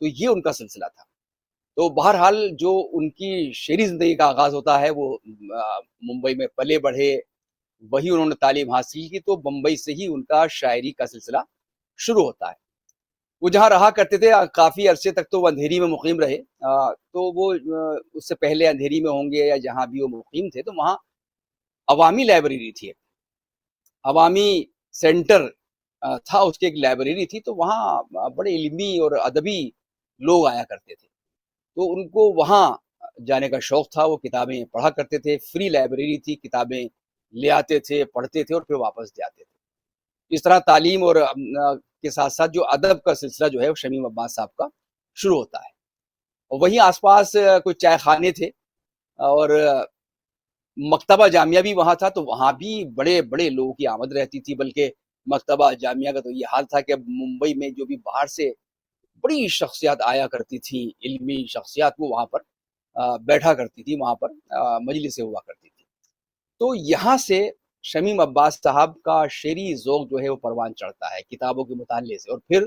تو یہ ان کا سلسلہ تھا۔ تو بہرحال جو ان کی شعری زندگی کا آغاز ہوتا ہے وہ ممبئی میں پلے بڑھے، وہی انہوں نے تعلیم حاصل کی، تو بمبئی سے ہی ان کا شاعری کا سلسلہ شروع ہوتا ہے۔ وہ جہاں رہا کرتے تھے کافی عرصے تک تو وہ اندھیری میں مقیم رہے، تو وہ اس سے پہلے اندھیری میں ہوں گے یا جہاں بھی وہ مقیم تھے، تو وہاں عوامی لائبریری تھی، عوامی سینٹر تھا، اس کی ایک لائبریری تھی، تو وہاں بڑے علمی اور ادبی لوگ آیا کرتے تھے، تو ان کو وہاں جانے کا شوق تھا، وہ کتابیں پڑھا کرتے تھے، فری لائبریری تھی، کتابیں لے آتے تھے، پڑھتے تھے اور پھر واپس جاتے تھے۔ اس طرح تعلیم اور کے ساتھ ساتھ جو ادب کا سلسلہ جو ہے وہ شمیم عباس صاحب کا شروع ہوتا ہے۔ اور وہیں آس پاس کچھ چائے خانے تھے اور مکتبہ جامعہ بھی وہاں تھا، تو وہاں بھی بڑے بڑے لوگوں کی آمد رہتی تھی، بلکہ مکتبہ جامعہ کا تو یہ حال تھا کہ اب ممبئی میں جو بھی باہر سے بڑی شخصیات آیا کرتی تھیں، علمی شخصیات، وہ وہاں پر بیٹھا کرتی تھی، وہاں پر مجلسیں ہوا کرتی تھی۔ تو یہاں سے شمیم عباس صاحب کا شعری ذوق جو ہے وہ پروان چڑھتا ہے کتابوں کے مطالعے سے، اور پھر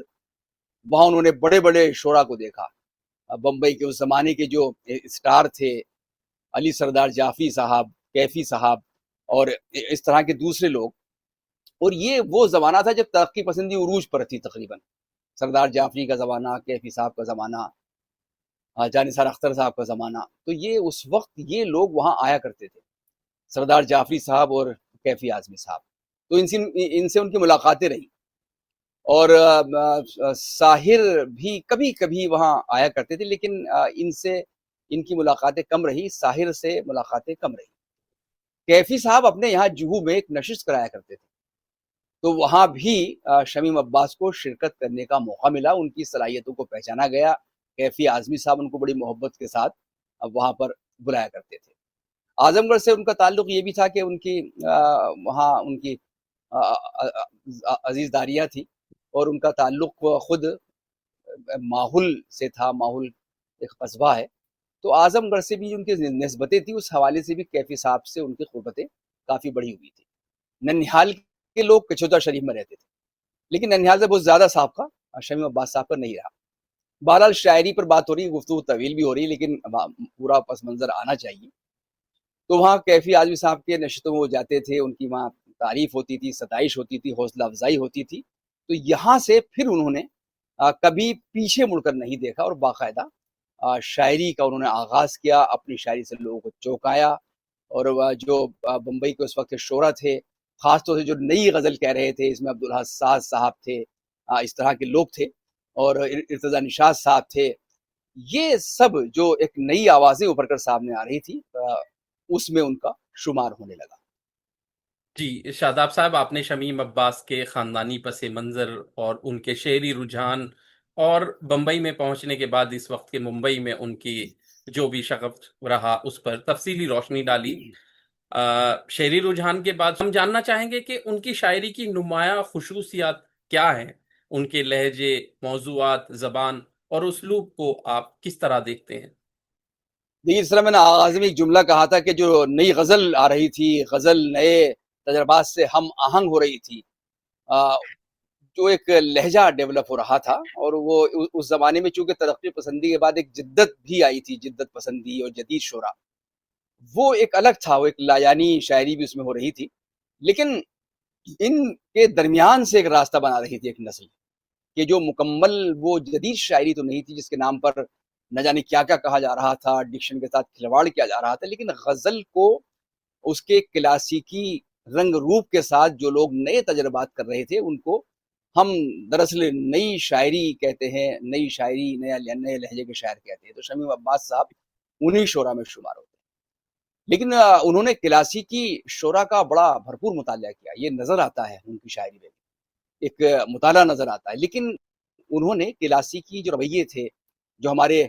وہاں انہوں نے بڑے بڑے شعراء کو دیکھا۔ بمبئی کے اس زمانے کے جو اسٹار تھے، علی سردار جعفری صاحب، کیفی صاحب اور اس طرح کے دوسرے لوگ، اور یہ وہ زمانہ تھا جب ترقی پسندی عروج پر تھی تقریباً۔ سردار جعفری کا زمانہ، کیفی صاحب کا زمانہ، جانثار اختر صاحب کا زمانہ، تو یہ اس وقت یہ لوگ وہاں آیا کرتے تھے، سردار جعفری صاحب اور کیفی اعظمی صاحب، تو ان سے ان کی ملاقاتیں رہی، اور ساحر بھی کبھی کبھی وہاں آیا کرتے تھے، لیکن ان سے ان کی ملاقاتیں کم رہی، ساحر سے ملاقاتیں کم رہی۔ کیفی صاحب اپنے یہاں جوہو میں ایک نشست کرایا کرتے تھے، تو وہاں بھی شمیم عباس کو شرکت کرنے کا موقع ملا، ان کی صلاحیتوں کو پہچانا گیا۔ کیفی اعظمی صاحب ان کو بڑی محبت کے ساتھ وہاں پر بلایا کرتے تھے۔ اعظم گڑھ سے ان کا تعلق یہ بھی تھا کہ ان کی وہاں ان کی عزیز داریاں تھی، اور ان کا تعلق خود ماحول سے تھا، ماحول ایک قصبہ ہے، تو اعظم گڑھ سے بھی ان کی نسبتیں تھیں، اس حوالے سے بھی کیفی صاحب سے ان کی قربتیں کافی بڑی ہوئی تھی۔ ننہال کے لوگ کچھوتا شریف میں رہتے تھے، لیکن ننہال سے بہت زیادہ سابقہ شمیم عباس صاحب کا نہیں رہا۔ بہرحال شاعری پر بات ہو رہی ہے، گفتگو طویل بھی ہو رہی ہے، لیکن پورا پس منظر آنا چاہیے۔ تو وہاں کیفی اعظمی صاحب کے نشستوں میں وہ جاتے تھے، ان کی وہاں تعریف ہوتی تھی، ستائش ہوتی تھی، حوصلہ افزائی ہوتی تھی، تو یہاں سے پھر انہوں نے کبھی پیچھے مڑ کر نہیں دیکھا، اور باقاعدہ شاعری کا انہوں نے آغاز کیا، اپنی شاعری سے لوگوں کو چونکایا، اور جو بمبئی کے اس وقت کے شعراء تھے، خاص طور سے جو نئی غزل کہہ رہے تھے، اس میں عبدالحساس صاحب تھے، اس طرح کے لوگ تھے، اور ارتضیٰ نشاط صاحب تھے، یہ سب جو ایک نئی آوازیں ابھر کر سامنے آ رہی تھی، اس میں ان کا شمار ہونے لگا۔ جی شاداب صاحب، آپ نے شمیم عباس کے خاندانی پس منظر اور ان کے شعری رجحان اور بمبئی میں پہنچنے کے بعد اس وقت کے ممبئی میں ان کی جو بھی شغف رہا اس پر تفصیلی روشنی ڈالی۔ شعری رجحان کے بعد ہم جاننا چاہیں گے کہ ان کی شاعری کی نمایاں خصوصیات کیا ہیں، ان کے لہجے، موضوعات، زبان اور اسلوب کو آپ کس طرح دیکھتے ہیں؟ دیکھیے، اس طرح میں نے آغاز میں ایک جملہ کہا تھا کہ جو نئی غزل آ رہی تھی، غزل نئے تجربات سے ہم آہنگ ہو رہی تھی، جو ایک لہجہ ڈیولپ ہو رہا تھا، اور وہ اس زمانے میں چونکہ ترقی پسندی کے بعد ایک جدت بھی آئی تھی، جدت پسندی اور جدید شعراء، وہ ایک الگ تھا، وہ ایک لایانی شاعری بھی اس میں ہو رہی تھی، لیکن ان کے درمیان سے ایک راستہ بنا رہی تھی ایک نسل، کہ جو مکمل وہ جدید شاعری تو نہیں تھی جس کے نام پر نہ جانے کیا کیا کہا جا رہا تھا، ڈکشن کے ساتھ کھلواڑ کیا جا رہا تھا، لیکن غزل کو اس کے کلاسیکی رنگ روپ کے ساتھ جو لوگ نئے تجربات کر رہے تھے، ان کو ہم دراصل نئی شاعری کہتے ہیں، نئی شاعری، نئے لہجے کے شاعر کہتے ہیں، تو شمیم عباس صاحب انہی شعراء میں شمار ہوتے ہیں۔ لیکن انہوں نے کلاسیکی شعراء کا بڑا بھرپور مطالعہ کیا، یہ نظر آتا ہے ان کی شاعری میں، ایک مطالعہ نظر آتا ہے، لیکن انہوں نے کلاسیکی جو رویے تھے، جو ہمارے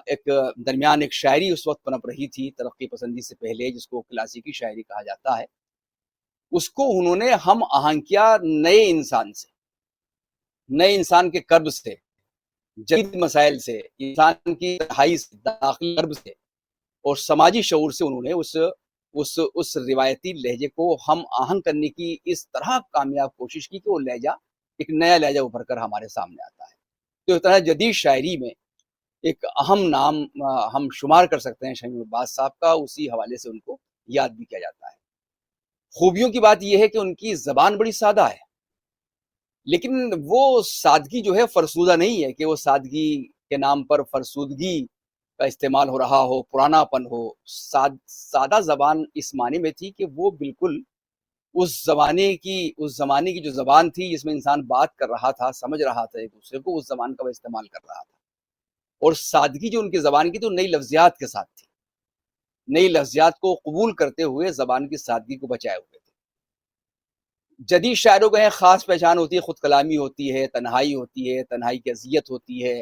ایک درمیان ایک شاعری اس وقت پنپ رہی تھی ترقی پسندی سے پہلے، جس کو کلاسیکی شاعری کہا جاتا ہے، اس کو انہوں نے ہم آہنگ کیا نئے انسان سے، نئے انسان کے کرب سے، جدید مسائل سے، انسان کی تنہائی سے، داخلی کرب سے اور سماجی شعور سے، انہوں نے اس روایتی لہجے کو ہم آہنگ کرنے کی اس طرح کامیاب کوشش کی کہ وہ لہجہ ایک نیا لہجہ ابھر کر ہمارے سامنے آتا ہے۔ تو اس طرح جدید شاعری میں ایک اہم نام ہم شمار کر سکتے ہیں شمیم عباس صاحب کا، اسی حوالے سے ان کو یاد بھی کیا جاتا ہے۔ خوبیوں کی بات یہ ہے کہ ان کی زبان بڑی سادہ ہے، لیکن وہ سادگی جو ہے فرسودہ نہیں ہے کہ وہ سادگی کے نام پر فرسودگی کا استعمال ہو رہا ہو، پرانا پن ہو۔ سادہ زبان اس معنی میں تھی کہ وہ بالکل اس زمانے کی جو زبان تھی جس میں انسان بات کر رہا تھا، سمجھ رہا تھا ایک دوسرے کو، اس زبان کا وہ استعمال کر رہا تھا۔ اور سادگی جو ان کی زبان کی تو نئی لفظیات کے ساتھ تھی، نئی لفظیات کو قبول کرتے ہوئے زبان کی سادگی کو بچائے ہوئے تھے۔ جدید شاعروں کا خاص پہچان ہوتی ہے، خود کلامی ہوتی ہے، تنہائی ہوتی ہے، تنہائی کی اذیت ہوتی ہے،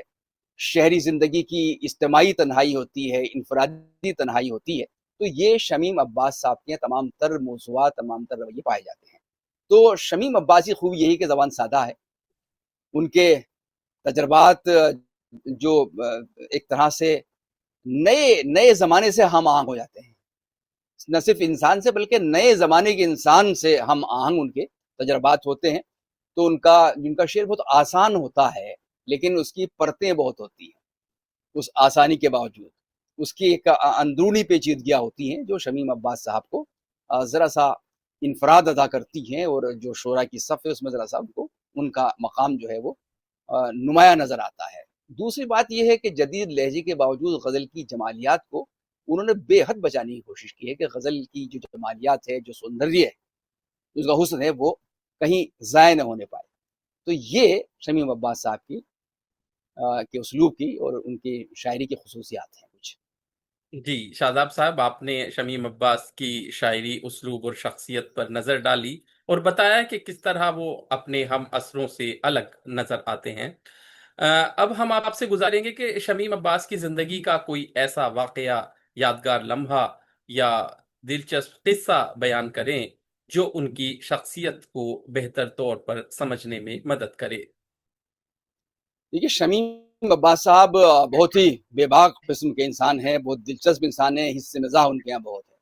شہری زندگی کی اجتماعی تنہائی ہوتی ہے، انفرادی تنہائی ہوتی ہے۔ تو یہ شمیم عباس صاحب کے تمام تر موضوعات، تمام تر رویے پائے جاتے ہیں۔ تو شمیم عباسی خوبی یہی کہ زبان سادہ ہے، ان کے تجربات جو ایک طرح سے نئے زمانے سے ہم آہنگ ہو جاتے ہیں، نہ صرف انسان سے بلکہ نئے زمانے کے انسان سے ہم آہنگ ان کے تجربات ہوتے ہیں۔ تو ان کا شعر بہت آسان ہوتا ہے، لیکن اس کی پرتیں بہت ہوتی ہیں۔ اس آسانی کے باوجود اس کی ایک اندرونی پیچیدگیاں ہوتی ہیں جو شمیم عباس صاحب کو ذرا سا انفراد ادا کرتی ہیں، اور جو شعراء کی صف ہے اس میں ذرا سا ان کا مقام جو ہے وہ نمایاں نظر آتا ہے۔ دوسری بات یہ ہے کہ جدید لہجے کے باوجود غزل کی جمالیات کو انہوں نے بے حد بچانے کی کوشش کی ہے کہ غزل کی جو جمالیات ہے، جو سندریہ ہے، اس کا حسن ہے، وہ کہیں ضائع نہ ہونے پائے۔ تو یہ شمیم عباس صاحب کے اسلوب کی اور ان کی شاعری کی خصوصیات ہیں کچھ۔ جی شاداب صاحب، آپ نے شمیم عباس کی شاعری، اسلوب اور شخصیت پر نظر ڈالی اور بتایا کہ کس طرح وہ اپنے ہم عصروں سے الگ نظر آتے ہیں۔ اب ہم آپ سے گزاریں گے کہ شمیم عباس کی زندگی کا کوئی ایسا واقعہ، یادگار لمحہ یا دلچسپ قصہ بیان کریں جو ان کی شخصیت کو بہتر طور پر سمجھنے میں مدد کرے۔ دیکھیے، شمیم عباس صاحب بہت ہی بے باک قسم کے انسان ہیں، بہت دلچسپ انسان ہیں، حصے مزاح ان کے یہاں بہت ہے،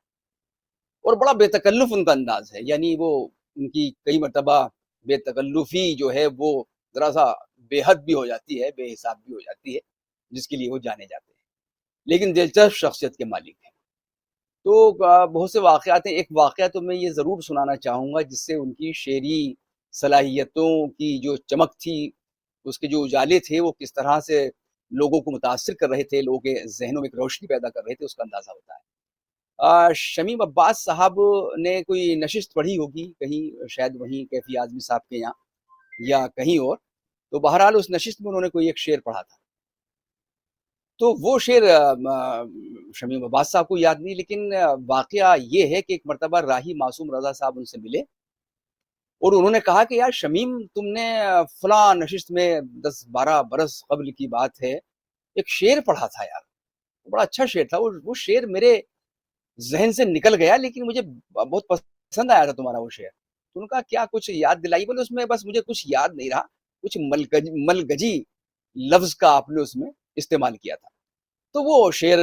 اور بڑا بے تکلف ان کا انداز ہے۔ یعنی وہ ان کی کئی مرتبہ بے تکلفی جو ہے وہ ذرا سا بے حد بھی ہو جاتی ہے، بے حساب بھی ہو جاتی ہے، جس کے لیے وہ جانے جاتے ہیں، لیکن دلچسپ شخصیت کے مالک ہیں۔ تو بہت سے واقعات ہیں۔ ایک واقعہ تو میں یہ ضرور سنانا چاہوں گا جس سے ان کی شعری صلاحیتوں کی جو چمک تھی، اس کے جو اجالے تھے، وہ کس طرح سے لوگوں کو متاثر کر رہے تھے، لوگوں کے ذہنوں میں ایک روشنی پیدا کر رہے تھے، اس کا اندازہ ہوتا ہے۔ شمیم عباس صاحب نے کوئی نشست پڑھی ہوگی کہیں، شاید وہیں کیفی اعظمی صاحب کے یہاں یا کہیں اور، تو بہرحال اس نشست میں انہوں نے کوئی ایک شعر پڑھا تھا۔ تو وہ شعر شمیم عباس صاحب کو یاد نہیں، لیکن واقعہ یہ ہے کہ ایک مرتبہ راہی معصوم رضا صاحب ان سے ملے، اور انہوں نے کہا کہ یار شمیم، تم نے فلاں نشست میں 10-12 برس قبل کی بات ہے ایک شعر پڑھا تھا یار، بڑا اچھا شعر تھا، وہ شعر میرے ذہن سے نکل گیا، لیکن مجھے بہت پسند آیا تھا تمہارا وہ شعر۔ تو ان کا کیا کچھ یاد دلائی؟ بولے اس میں بس مجھے کچھ یاد نہیں رہا، کچھ ملگجی لفظ کا آپ نے اس میں استعمال کیا تھا۔ تو وہ شعر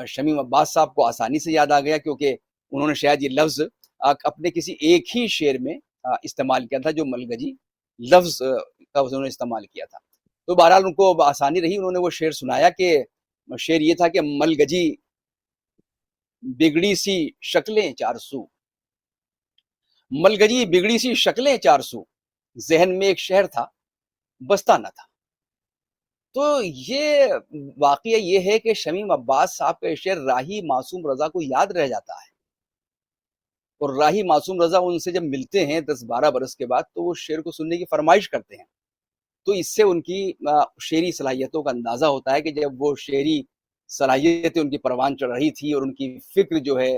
شمیم عباس صاحب کو آسانی سے یاد آ گیا، کیونکہ انہوں نے شاید یہ لفظ اپنے کسی ایک ہی شعر میں استعمال کیا تھا، جو ملگجی لفظ کا انہوں نے استعمال کیا تھا۔ تو بہرحال ان کو آسانی رہی، انہوں نے وہ شعر سنایا کہ شعر یہ تھا کہ ملگجی بگڑی سی شکلیں 400، ملگجی بگڑی سی شکلیں 400، ذہن میں ایک شہر تھا بستا نہ تھا۔ تو یہ واقعہ یہ ہے کہ شمیم عباس صاحب کا شعر راہی معصوم رضا کو یاد رہ جاتا ہے، اور راہی معصوم رضا ان سے جب ملتے ہیں 10-12 برس کے بعد، تو وہ شعر کو سننے کی فرمائش کرتے ہیں۔ تو اس سے ان کی شعری صلاحیتوں کا اندازہ ہوتا ہے کہ جب وہ شعری صلاحیتیں ان کی پروان چڑھ رہی تھی اور ان کی فکر جو ہے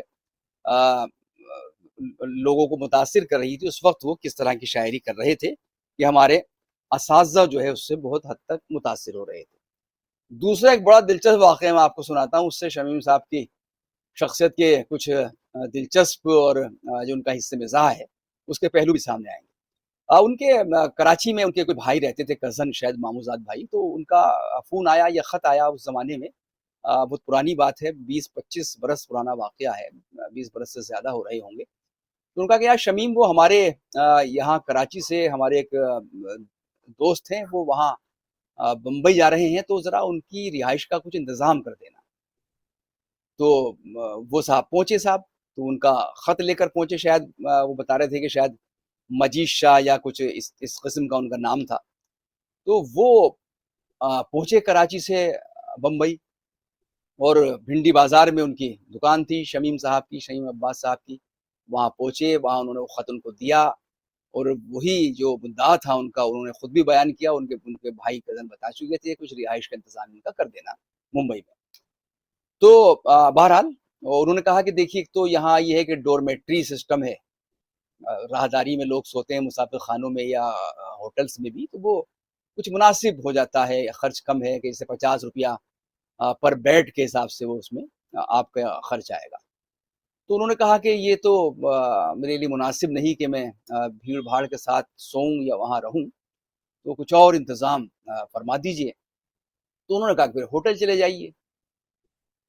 لوگوں کو متاثر کر رہی تھی، اس وقت وہ کس طرح کی شاعری کر رہے تھے کہ ہمارے اساتذہ جو ہے اس سے بہت حد تک متاثر ہو رہے تھے۔ دوسرا ایک بڑا دلچسپ واقعہ میں آپ کو سناتا ہوں، اس سے شمیم صاحب کی شخصیت کے کچھ دلچسپ اور جو ان کا حصہ مزاح ہے اس کے پہلو بھی سامنے آئیں گے۔ ان کے کراچی میں ان کے کوئی بھائی رہتے تھے، کزن، شاید ماموزاد بھائی، تو ان کا فون آیا یا خط آیا اس زمانے میں، بہت پرانی بات ہے، 20-25 برس پرانا واقعہ ہے، 20 برس سے زیادہ ہو رہے ہوں گے۔ تو ان کا کہ یار شمیم، وہ ہمارے یہاں کراچی سے ہمارے ایک دوست ہیں، وہ وہاں بمبئی جا رہے ہیں تو ذرا ان کی رہائش کا کچھ انتظام کر دینا. تو وہ صاحب پہنچے صاحب، تو ان کا خط لے کر پہنچے شاید. وہ بتا رہے تھے کہ شاید مجید شاہ یا کچھ اس قسم کا ان کا نام تھا. تو وہ پہنچے کراچی سے بمبئی، اور بھنڈی بازار میں ان کی دکان تھی شمیم صاحب کی، شمیم عباس صاحب کی. وہاں پہنچے، وہاں انہوں نے وہ خط ان کو دیا، اور وہی جو مدعا تھا ان کا انہوں نے خود بھی بیان کیا. ان کے بھائی کزن بتا چکے تھے کچھ رہائش کا انتظام ان کا کر دینا ممبئی میں. تو بہرحال انہوں نے کہا کہ دیکھیے ایک تو یہاں یہ ہے کہ ڈورمیٹری سسٹم ہے، راہداری میں لوگ سوتے ہیں مسافر خانوں میں یا ہوٹلز میں بھی، تو وہ کچھ مناسب ہو جاتا ہے، خرچ کم ہے، کہ جیسے 50 روپیہ پر بیڈ کے حساب سے وہ اس میں آپ کا خرچ آئے گا. تو انہوں نے کہا کہ یہ تو میرے لیے مناسب نہیں کہ میں بھیڑ بھاڑ کے ساتھ سوؤں یا وہاں رہوں، تو کچھ اور انتظام فرما دیجئے. تو انہوں نے کہا کہ پھر ہوٹل چلے جائیے،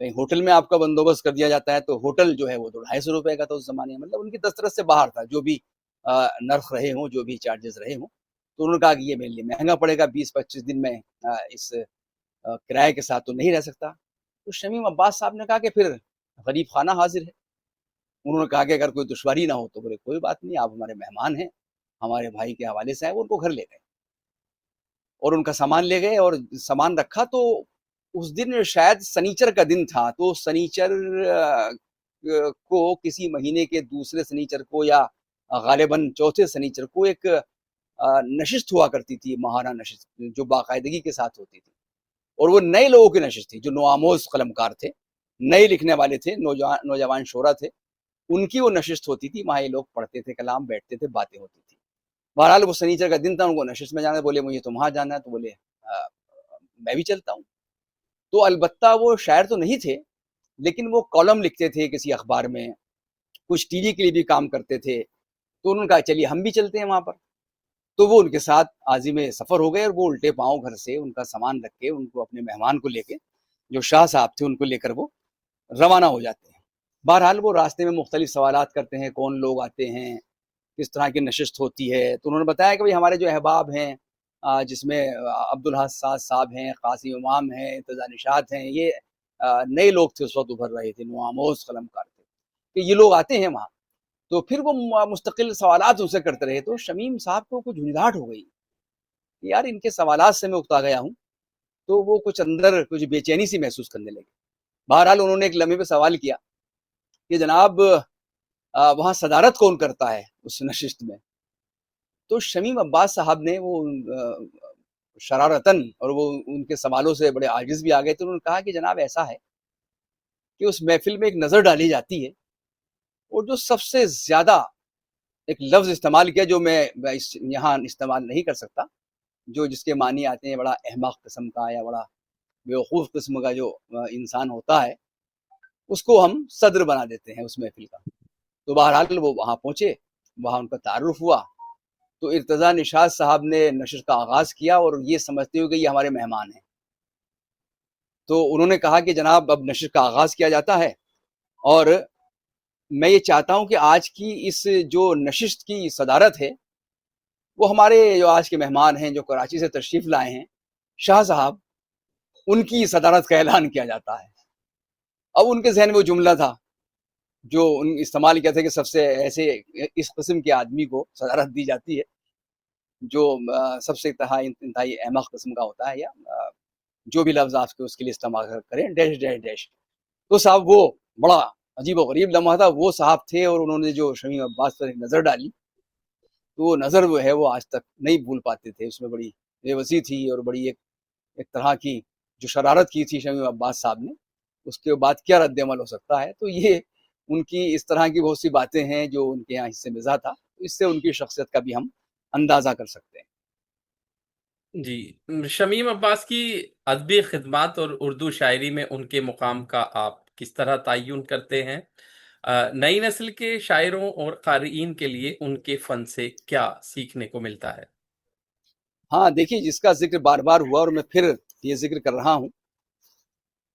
کہیں ہوٹل میں آپ کا بندوبست کر دیا جاتا ہے. تو ہوٹل جو ہے وہ تو 250 روپے کا تھا اس زمانے میں، مطلب ان کی دسترس سے باہر تھا، جو بھی نرخ رہے ہوں، جو بھی چارجز رہے ہوں. تو انہوں نے کہا کہ یہ میرے لیے مہنگا پڑے گا، 20-25 دن میں اس کرائے کے ساتھ تو نہیں رہ سکتا. تو شمیم عباس صاحب نے کہا کہ پھر غریب خانہ حاضر ہے. انہوں نے کہا کہ اگر کوئی دشواری نہ ہو تو بولے کوئی بات نہیں، آپ ہمارے مہمان ہیں، ہمارے بھائی کے حوالے سے آئے. وہ ان کو گھر لے گئے اور ان کا سامان لے گئے اور سامان رکھا. تو اس دن شاید سنیچر کا دن تھا، تو سنیچر کو کسی مہینے کے دوسرے سنیچر کو یا غالباً چوتھے سنیچر کو ایک نشست ہوا کرتی تھی، ماہانہ نشست جو باقاعدگی کے ساتھ ہوتی تھی. اور وہ نئے لوگوں کی نشست تھی جو نوآموز قلمکار تھے، نئے لکھنے والے تھے، نوجوان شعرا تھے. ان کی وہ نشست ہوتی تھی، وہاں یہ لوگ پڑھتے تھے کلام، بیٹھتے تھے، باتیں ہوتی تھی. بہرحال وہ سنیچر کا دن تھا، ان کو نشست میں جانا. بولے مجھے تو وہاں جانا ہے. تو بولے میں بھی چلتا ہوں. تو البتہ وہ شاعر تو نہیں تھے، لیکن وہ کالم لکھتے تھے کسی اخبار میں، کچھ ٹی وی کے لیے بھی کام کرتے تھے. تو انہوں نے کہا چلیے ہم بھی چلتے ہیں وہاں پر. تو وہ ان کے ساتھ عازم سفر ہو گئے، اور وہ الٹے پاؤں گھر سے ان کا سامان رکھ کے، ان کو اپنے مہمان کو لے کے، جو شاہ صاحب تھے ان کو لے کر وہ روانہ ہو جاتے ہیں. بہرحال وہ راستے میں مختلف سوالات کرتے ہیں، کون لوگ آتے ہیں، کس طرح کی نشست ہوتی ہے. تو انہوں نے بتایا کہ ہمارے جو احباب ہیں، جس میں عبدالحساس صاحب ہیں، قاسم امام ہیں، ارتضیٰ نشاط ہیں، یہ نئے لوگ تھے اس وقت ابھر رہے تھے، نوآموز قلمکار تھے، کہ یہ لوگ آتے ہیں وہاں. تو پھر وہ مستقل سوالات ان سے کرتے رہے. تو شمیم صاحب کو کچھ جھنجھلاہٹ ہو گئی کہ یار ان کے سوالات سے میں اکتا گیا ہوں. تو وہ کچھ اندر کچھ بے چینی سی محسوس کرنے لگے. بہرحال انہوں نے ایک لمحے پہ سوال کیا کہ جناب وہاں صدارت کون کرتا ہے اس نشست میں؟ تو شمیم عباس صاحب نے وہ شرارتاً، اور وہ ان کے سوالوں سے بڑے عاجز بھی آ گئے، تو انہوں نے کہا کہ جناب ایسا ہے کہ اس محفل میں ایک نظر ڈالی جاتی ہے، اور جو سب سے زیادہ ایک لفظ استعمال کیا جو میں یہاں استعمال نہیں کر سکتا، جو جس کے معنی آتے ہیں بڑا احمق قسم کا یا بڑا بیوقوف قسم کا جو انسان ہوتا ہے، اس کو ہم صدر بنا دیتے ہیں اس محفل کا. تو بہرحال وہ وہاں پہنچے، وہاں ان کا تعارف ہوا. تو ارتضیٰ نشاط صاحب نے نشر کا آغاز کیا، اور یہ سمجھتے ہوئے کہ یہ ہمارے مہمان ہیں. تو انہوں نے کہا کہ جناب اب نشر کا آغاز کیا جاتا ہے، اور میں یہ چاہتا ہوں کہ آج کی اس جو نشست کی صدارت ہے وہ ہمارے جو آج کے مہمان ہیں جو کراچی سے تشریف لائے ہیں، شاہ صاحب، ان کی صدارت کا اعلان کیا جاتا ہے. اب ان کے ذہن میں وہ جملہ تھا جو ان استعمال کیا تھا کہ سب سے ایسے اس قسم کے آدمی کو صدارت دی جاتی ہے جو سب سے انتہائی احمق قسم کا ہوتا ہے، یا جو بھی لفظ آپ کے اس کے لیے استعمال کریں، ڈیش ڈیش ڈیش. تو صاحب وہ بڑا عجیب و غریب لمحہ تھا. وہ صاحب تھے اور انہوں نے جو شمیم عباس پر ایک نظر ڈالی، تو وہ نظر وہ ہے وہ آج تک نہیں بھول پاتے تھے. اس میں بڑی بے وسی تھی اور بڑی ایک طرح کی جو شرارت کی تھی شمیم عباس صاحب نے، اس کے بعد کیا رد عمل ہو سکتا ہے. تو یہ ان کی اس طرح کی بہت سی باتیں ہیں جو ان کے یہاں حصے مزاح تھا. اس سے ان کی شخصیت کا بھی ہم اندازہ کر سکتے ہیں. جی، شمیم عباس کی ادبی خدمات اور اردو شاعری میں ان کے مقام کا آپ کس طرح تعین کرتے ہیں؟ نئی نسل کے شاعروں اور قارئین کے لیے ان کے فن سے کیا سیکھنے کو ملتا ہے؟ ہاں دیکھیے، جس کا ذکر بار بار ہوا اور میں پھر یہ ذکر کر رہا ہوں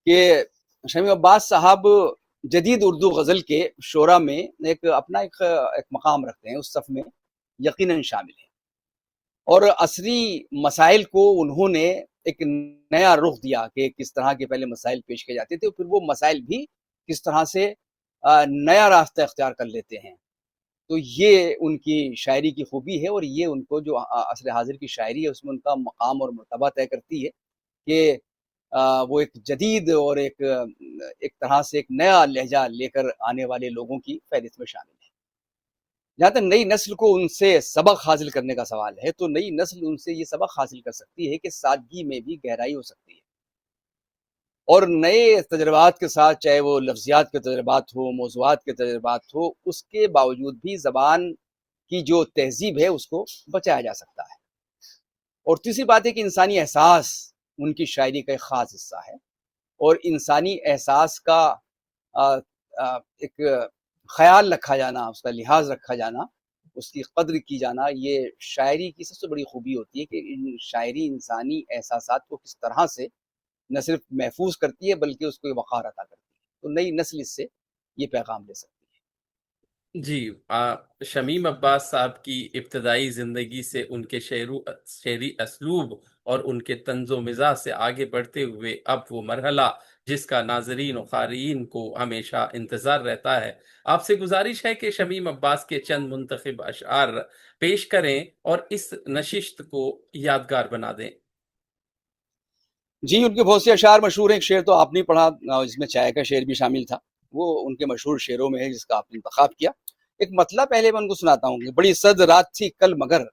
کہ شمیم عباس صاحب جدید اردو غزل کے شعراء میں اپنا ایک مقام رکھتے ہیں، اس صف میں یقیناً شامل ہیں. اور عصری مسائل کو انہوں نے ایک نیا رخ دیا کہ کس طرح کے پہلے مسائل پیش کیے جاتے تھے، پھر وہ مسائل بھی کس طرح سے نیا راستہ اختیار کر لیتے ہیں. تو یہ ان کی شاعری کی خوبی ہے، اور یہ ان کو جو عصر حاضر کی شاعری ہے اس میں ان کا مقام اور مرتبہ طے کرتی ہے کہ وہ ایک جدید اور ایک طرح سے ایک نیا لہجہ لے کر آنے والے لوگوں کی فہرست میں شامل ہے. جہاں تک نئی نسل کو ان سے سبق حاصل کرنے کا سوال ہے، تو نئی نسل ان سے یہ سبق حاصل کر سکتی ہے کہ سادگی میں بھی گہرائی ہو سکتی ہے، اور نئے تجربات کے ساتھ، چاہے وہ لفظیات کے تجربات ہو، موضوعات کے تجربات ہو، اس کے باوجود بھی زبان کی جو تہذیب ہے اس کو بچایا جا سکتا ہے. اور تیسری بات ہے کہ انسانی احساس ان کی شاعری کا ایک خاص حصہ ہے، اور انسانی احساس کا ایک خیال رکھا جانا، اس کا لحاظ رکھا جانا، اس کی قدر کی جانا، یہ شاعری کی سب سے بڑی خوبی ہوتی ہے کہ شاعری انسانی احساسات کو کس طرح سے نہ صرف محفوظ کرتی ہے بلکہ اس کو وقار عطا کرتی ہے. تو نئی نسل اس سے یہ پیغام لے سکتی ہے. جی، شمیم عباس صاحب کی ابتدائی زندگی سے ان کے شعری اسلوب اور ان کے طنز و مزاج سے آگے بڑھتے ہوئے اب وہ مرحلہ جس کا ناظرین و قارئین کو ہمیشہ انتظار رہتا ہے. آپ سے گزارش ہے کہ شمیم عباس کے چند منتخب اشعار پیش کریں اور اس نشست کو یادگار بنا دیں. جی، ان کے بہت سے اشعار مشہور ہیں. ایک شعر تو آپ نے پڑھا، اس میں چائے کا شعر بھی شامل تھا، وہ ان کے مشہور شعروں میں ہے جس کا آپ نے انتخاب کیا. ایک مطلب پہلے میں ان کو سناتا ہوں کہ بڑی سرد رات تھی کل مگر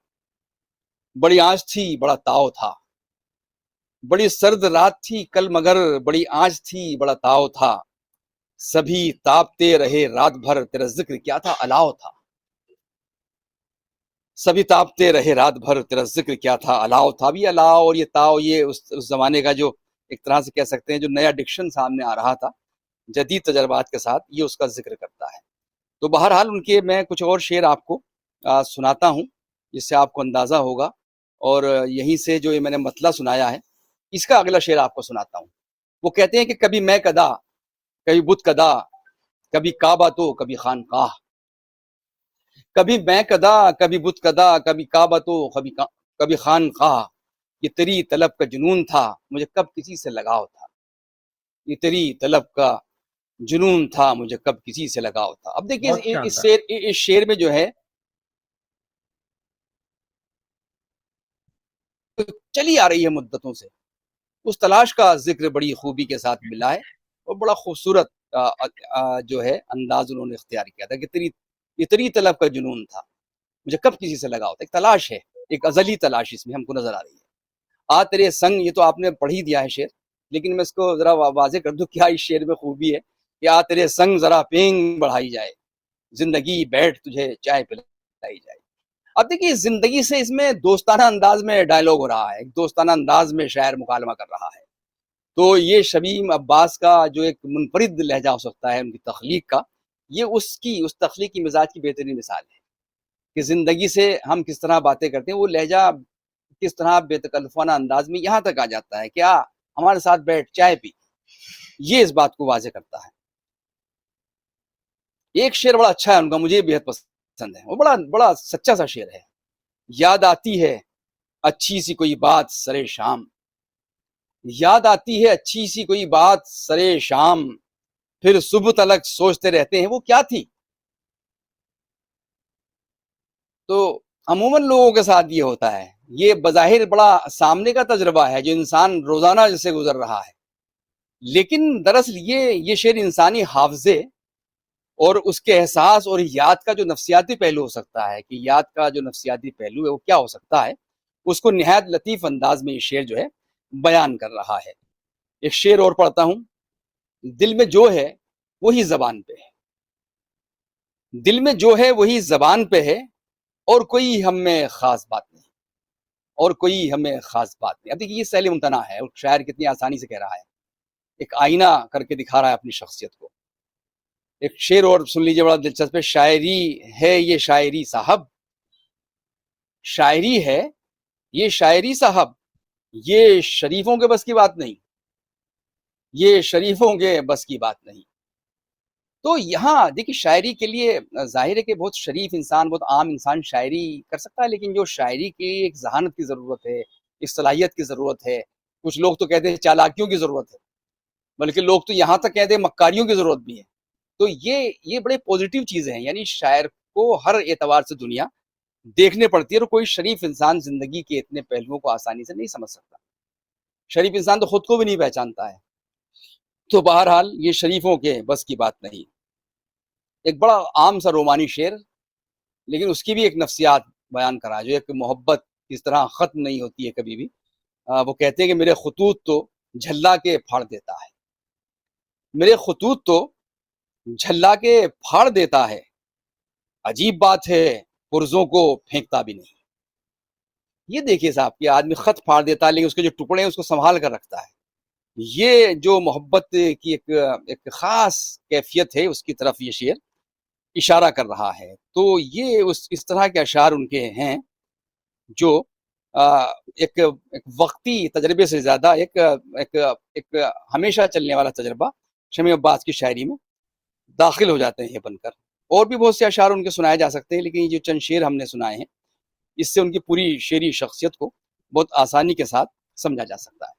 بڑی آنچ تھی بڑا تاؤ تھا. بڑی سرد رات تھی کل مگر بڑی آنچ تھی بڑا تاؤ تھا. سبھی تاپتے رہے رات بھر تیرا ذکر کیا تھا الاؤ تھا. سبھی تاپتے رہے رات بھر تیرا ذکر کیا تھا الاؤ تھا. بھی الاؤ اور یہ تاؤ، یہ اس زمانے کا جو ایک طرح سے کہہ سکتے ہیں جو نیا ڈکشن سامنے آ رہا تھا جدید تجربات کے ساتھ، یہ اس کا ذکر کرتا ہے. تو بہرحال ان کے میں کچھ اور شعر آپ کو سناتا ہوں جس سے آپ کو اندازہ ہوگا، اور یہیں سے جو میں نے مطلع سنایا ہے اس کا اگلا شعر آپ کو سناتا ہوں. وہ کہتے ہیں کہ کبھی میں کدا کبھی بت کدا کبھی کعبہ تو کبھی خانقاہ. کبھی میں کدا کبھی بت کدا کبھی کعبہ تو کبھی خانقاہ. یہ تیری طلب کا جنون تھا مجھے کب کسی سے لگاؤ تھا. یہ تیری طلب کا جنون تھا مجھے کب کسی سے لگاؤ تھا. اب دیکھیے بہت شاندار. اس شعر میں جو ہے چلی آ رہی ہے مدتوں سے، اس تلاش کا ذکر بڑی خوبی کے ساتھ ملا ہے، اور بڑا خوبصورت جو ہے انداز انہوں نے اختیار کیا تھا کہ یہ تیری طلب کا جنون تھا مجھے کب کسی سے لگا ہوتا. ایک تلاش ہے، ایک ازلی تلاش اس میں ہم کو نظر آ رہی ہے. تیرے سنگ، یہ تو آپ نے پڑھ ہی دیا ہے شعر، لیکن میں اس کو ذرا واضح کر دوں کیا اس شعر میں خوبی ہے کہ تیرے سنگ ذرا پینگ بڑھائی جائے زندگی بیٹھ تجھے چائے پلائی جائے. اب دیکھیے زندگی سے اس میں دوستانہ انداز میں ڈائلاگ ہو رہا ہے، ایک دوستانہ انداز میں شاعر مکالمہ کر رہا ہے. تو یہ شمیم عباس کا جو ایک منفرد لہجہ ہو سکتا ہے ان کی تخلیق کا، یہ اس تخلیقی مزاج کی بہترین مثال ہے کہ زندگی سے ہم کس طرح باتیں کرتے ہیں، وہ لہجہ کس طرح بے تکلفانہ انداز میں یہاں تک آ جاتا ہے کہ ہمارے ساتھ بیٹھ چائے پی. یہ اس بات کو واضح کرتا ہے. ایک شعر بڑا اچھا ہے ان کا، مجھے بہت پسند ہے، وہ بڑا سچا سا شعر ہے. یاد آتی ہے اچھی سی کوئی بات سرے شام. یاد آتی ہے اچھی سی کوئی بات سرے شام. پھر صبح تلک سوچتے رہتے ہیں وہ کیا تھی. تو عموماً لوگوں کے ساتھ یہ ہوتا ہے، یہ بظاہر بڑا سامنے کا تجربہ ہے جو انسان روزانہ جس سے گزر رہا ہے، لیکن دراصل یہ شعر انسانی حافظے اور اس کے احساس اور یاد کا جو نفسیاتی پہلو ہو سکتا ہے، کہ یاد کا جو نفسیاتی پہلو ہے وہ کیا ہو سکتا ہے، اس کو نہایت لطیف انداز میں یہ شعر جو ہے بیان کر رہا ہے. ایک شعر اور پڑھتا ہوں. دل میں جو ہے وہی زبان پہ ہے. دل میں جو ہے وہی زبان پہ ہے، اور کوئی ہم میں خاص بات نہیں، اور کوئی ہمیں خاص بات نہیں. اب دیکھیے یہ سہل ممتنع ہے، اور شاعر کتنی آسانی سے کہہ رہا ہے، ایک آئینہ کر کے دکھا رہا ہے اپنی شخصیت کو. ایک شعر اور سن لیجیے بڑا دلچسپ ہے. شاعری ہے یہ شاعری صاحب، شاعری ہے یہ شاعری صاحب، یہ شریفوں کے بس کی بات نہیں، یہ شریفوں کے بس کی بات نہیں. تو یہاں دیکھیے شاعری کے لیے ظاہر ہے کہ بہت شریف انسان، بہت عام انسان شاعری کر سکتا ہے، لیکن جو شاعری کی ایک ذہانت کی ضرورت ہے، ایک صلاحیت کی ضرورت ہے، کچھ لوگ تو کہتے ہیں چالاکیوں کی ضرورت ہے، بلکہ لوگ تو یہاں تک کہتے ہیں مکاریوں کی ضرورت بھی ہے. تو یہ بڑے پوزیٹیو چیزیں ہیں. یعنی شاعر کو ہر اعتبار سے دنیا دیکھنے پڑتی ہے، اور کوئی شریف انسان زندگی کے اتنے پہلوؤں کو آسانی سے نہیں سمجھ سکتا. شریف انسان تو خود کو بھی نہیں پہچانتا ہے. تو بہرحال یہ شریفوں کے بس کی بات نہیں. ایک بڑا عام سا رومانی شعر، لیکن اس کی بھی ایک نفسیات بیان کرا، جو ایک محبت اس طرح ختم نہیں ہوتی ہے کبھی بھی. وہ کہتے ہیں کہ میرے خطوط تو جھلا کے پھاڑ دیتا ہے، میرے خطوط تو جھلا کے پھاڑ دیتا ہے، عجیب بات ہے پرزوں کو پھینکتا بھی نہیں. یہ دیکھیے صاحب کہ آدمی خط پھاڑ دیتا ہے لیکن اس کے جو ٹکڑے ہیں اس کو سنبھال کر رکھتا ہے. یہ جو محبت کی ایک خاص کیفیت ہے، اس کی طرف یہ شعر اشارہ کر رہا ہے. تو یہ اس طرح کے اشعار ان کے ہیں جو ایک وقتی تجربے سے زیادہ ایک ہمیشہ چلنے والا تجربہ شمیم عباس کی شاعری میں داخل ہو جاتے ہیں یہ بن کر. اور بھی بہت سے اشعار ان کے سنائے جا سکتے ہیں، لیکن یہ جو چند شعر ہم نے سنائے ہیں، اس سے ان کی پوری شعری شخصیت کو بہت آسانی کے ساتھ سمجھا جا سکتا ہے.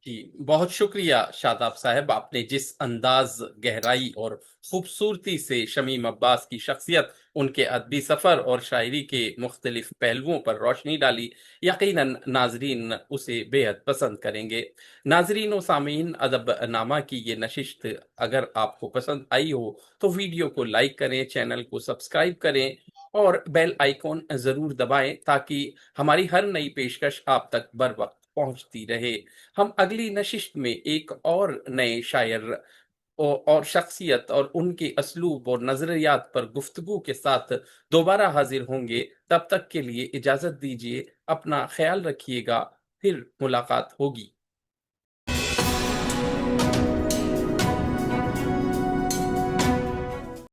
جی بہت شکریہ شاداب صاحب، آپ نے جس انداز، گہرائی اور خوبصورتی سے شمیم عباس کی شخصیت، ان کے ادبی سفر اور شاعری کے مختلف پہلوؤں پر روشنی ڈالی، یقیناً ناظرین اسے بے حد پسند کریں گے. ناظرین و سامعین، ادب نامہ کی یہ نشست اگر آپ کو پسند آئی ہو تو ویڈیو کو لائک کریں، چینل کو سبسکرائب کریں اور بیل آئیکن ضرور دبائیں تاکہ ہماری ہر نئی پیشکش آپ تک بر وقت پہنچتی رہے. ہم اگلی نشست میں ایک اور نئے شاعر اور شخصیت اور ان کے اسلوب اور نظریات پر گفتگو کے ساتھ دوبارہ حاضر ہوں گے. تب تک کے لیے اجازت دیجیے، اپنا خیال رکھیے گا، پھر ملاقات ہوگی.